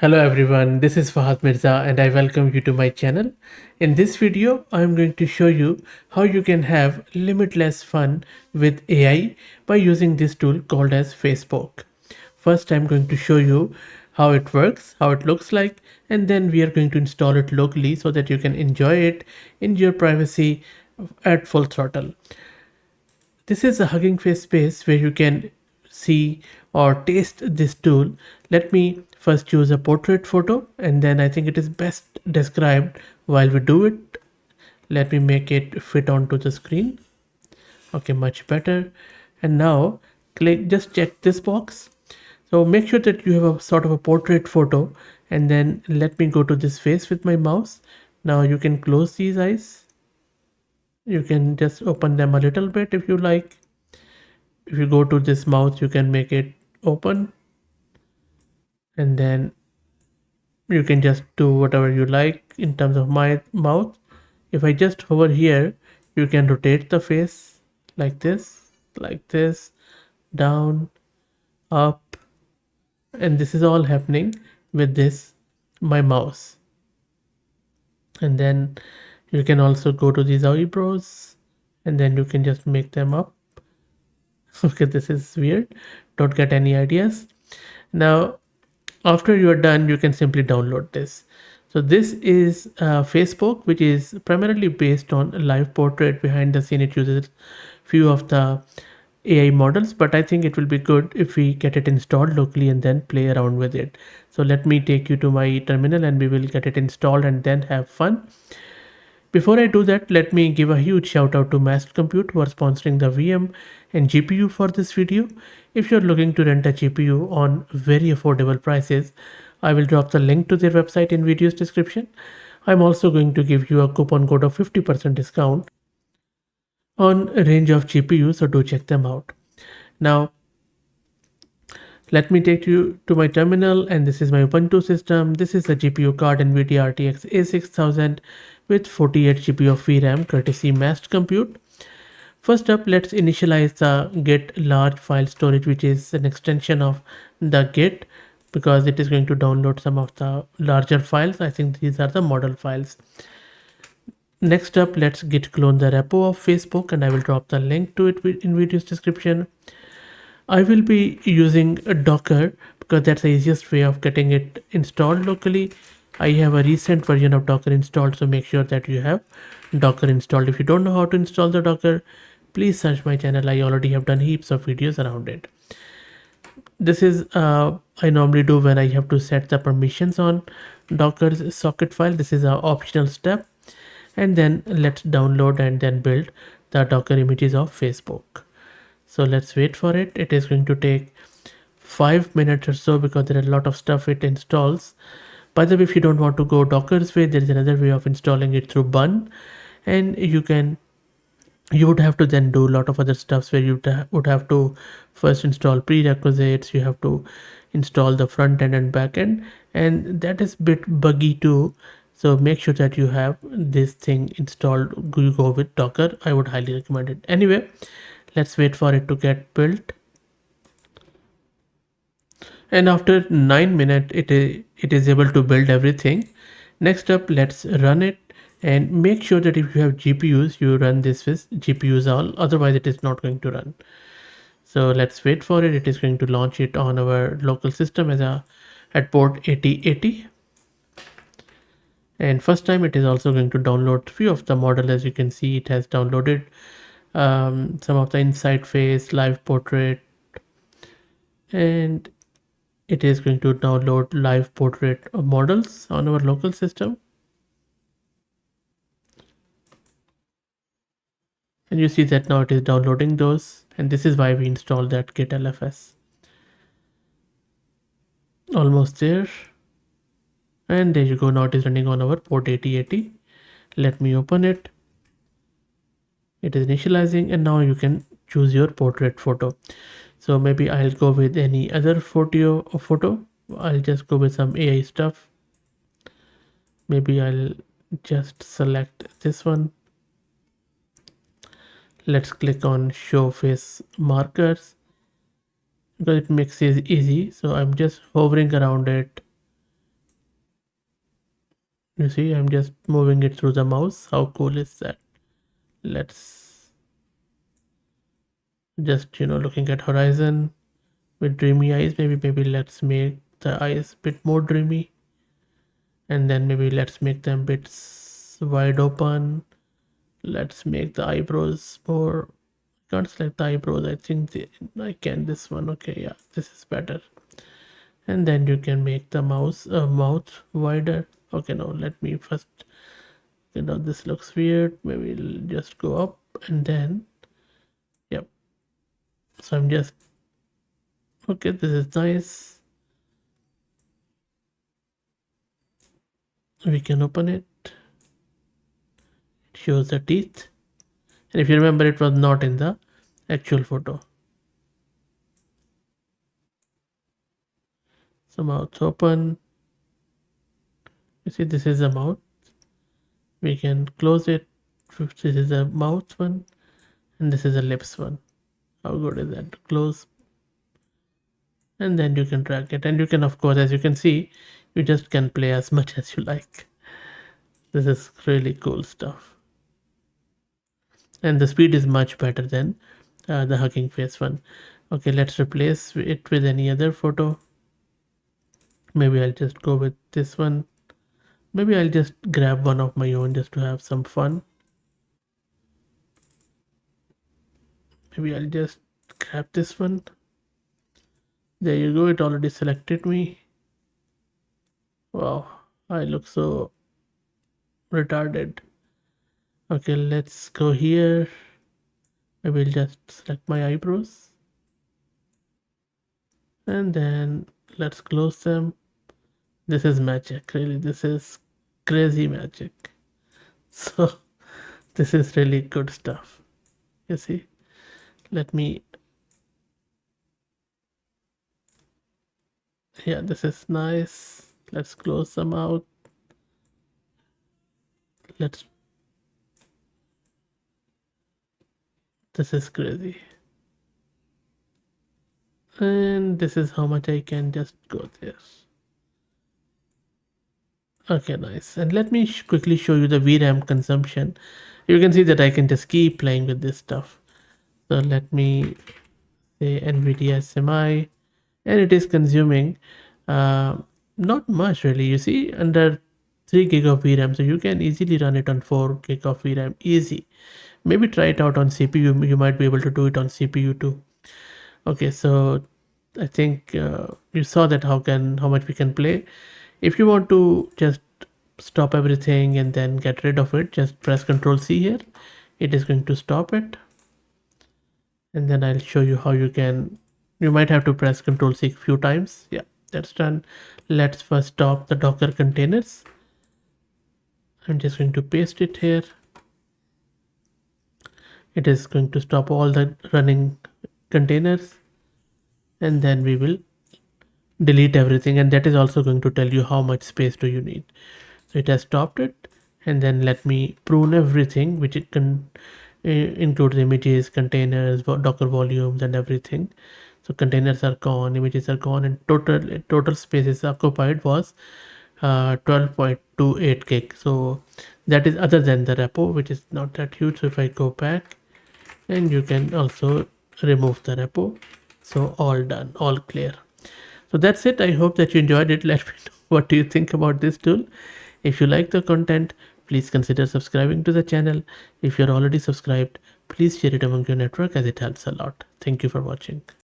Hello everyone, this is Fahad Mirza and I welcome you to my channel. In this video, I am going to show you how you can have limitless fun with AI by using this tool called as FacePoke. First, I'm going to show you how it works, how it looks like, and then we are going to install it locally so that you can enjoy it in your privacy at full throttle. This is a Hugging Face space where you can see or taste this tool. Let me first choose a portrait photo and then I think it is best described while we do it. Let me make it fit onto the screen. Okay, much better. And now just check this box. So make sure that you have a sort of a portrait photo and then let me go to this face with my mouse. Now you can close these eyes. You can just open them a little bit if you like. If you go to this mouth, you can make it open and then you can just do whatever you like in terms of my mouth. If I just hover here, you can rotate the face like this, down, up, and this is all happening with this my mouse. And then you can also go to these eyebrows and then you can just make them up. Okay, this is weird. Don't get any ideas. Now after you are done, you can simply download this. So this is FacePoke, which is primarily based on live portrait. Behind the scene, it uses few of the AI models, but I think it will be good if we get it installed locally and then play around with it. So let me take you to my terminal and we will get it installed and then have fun. Before I do that, let me give a huge shout out to Master Compute who are sponsoring the VM and GPU for this video. If you're looking to rent a GPU on very affordable prices, I will drop the link to their website in video's description. I'm also going to give you a coupon code of 50% discount on a range of GPUs, so do check them out. Now, let me take you to my terminal and this is my Ubuntu system. This is a GPU card NVIDIA RTX A6000 with 48 GB of VRAM courtesy Massed Compute. First up, let's initialize the Git large file storage, which is an extension of the Git because it is going to download some of the larger files. I think these are the model files. Next up, let's git clone the repo of FacePoke and I will drop the link to it in video's description. I will be using a Docker because that's the easiest way of getting it installed locally. I have a recent version of Docker installed, so make sure that you have Docker installed. If you don't know how to install the Docker, please search my channel. I already have done heaps of videos around it. This is I normally do when I have to set the permissions on Docker's socket file. This is an optional step. And then let's download and then build the Docker images of FacePoke. So let's wait for it. It is going to take 5 minutes or so because there are a lot of stuff it installs. By the way, if you don't want to go Docker's way, there is another way of installing it through Bun, and you would have to then do a lot of other stuffs where you would have to first install prerequisites. You have to install the front end and back end, and that is a bit buggy too. So make sure that you have this thing installed. You go with Docker. I would highly recommend it. Anyway, let's wait for it to get built. And after 9 minutes, it is able to build everything. Next up, let's run it and make sure that if you have GPUs, you run this with GPUs all. Otherwise, it is not going to run. So let's wait for it. It is going to launch it on our local system at port 8080. And first time it is also going to download few of the model. As you can see, it has downloaded some of the inside face, live portrait, and it is going to download live portrait models on our local system. And you see that now it is downloading those, and this is why we installed that git lfs. Almost there. And there you go, now it is running on our port 8080. Let me open it. It is initializing and now you can choose your portrait photo. So maybe I'll go with any other photo. I'll just go with some AI stuff. Maybe I'll just select this one. Let's click on show face markers because it makes it easy. So I'm just hovering around it You see, I'm just moving it through the mouse. How cool is that? Let's just, looking at horizon with dreamy eyes. Maybe let's make the eyes a bit more dreamy, and then maybe let's make them bits wide open. Let's make the eyebrows more. Can't select the eyebrows. I think I can this one. Okay, yeah, this is better. And then you can make the mouth wider. Okay, now let me first. This looks weird. Maybe we'll just go up and then, yep. So I'm just okay. This is nice. We can open it. It shows the teeth. And if you remember, it was not in the actual photo. So mouth open. You see, this is the mouth. We can close it. This is the mouth one, and this is the lips one. How good is that? Close, and then you can drag it. And you can, of course, as you can see, you just can play as much as you like. This is really cool stuff. And the speed is much better than the Hugging Face one. Okay, let's replace it with any other photo. Maybe I'll just go with this one. Maybe I'll just grab one of my own just to have some fun. Maybe I'll just grab this one. There you go, it already selected me. Wow, I look so retarded. Okay, let's go here. Maybe I'll just select my eyebrows. And then let's close them. This is magic, really. This is crazy magic. So, this is really good stuff. You see? Let me. Yeah, this is nice. Let's close them out. Let's. This is crazy. And this is how much I can just go there. Okay, nice. And let me quickly show you the VRAM consumption. You can see that I can just keep playing with this stuff. So let me say NVIDIA SMI, and it is consuming uh, not much really. You see, under 3 gig of VRAM, so you can easily run it on 4 gig of VRAM, easy. Maybe try it out on CPU. You might be able to do it on CPU too. Okay, so I think you saw that how much we can play. If you want to just stop everything and then get rid of it, just press Ctrl C here. It is going to stop it, and then I'll show you how you can. You might have to press Ctrl C a few times. Yeah, that's done. Let's first stop the Docker containers. I'm just going to paste it here. It is going to stop all the running containers, and then we will delete everything, and that is also going to tell you how much space do you need. So it has stopped it, and then let me prune everything which it can includes images, containers, docker volumes, and everything. So containers are gone, images are gone, and total spaces occupied was 12.28 gig. So that is other than the repo, which is not that huge. So if I go back, and you can also remove the repo. So all done, all clear. So that's it. I hope that you enjoyed it. Let me know what do you think about this tool. If you like the content, please consider subscribing to the channel. If you're already subscribed, please share it among your network as it helps a lot. Thank you for watching.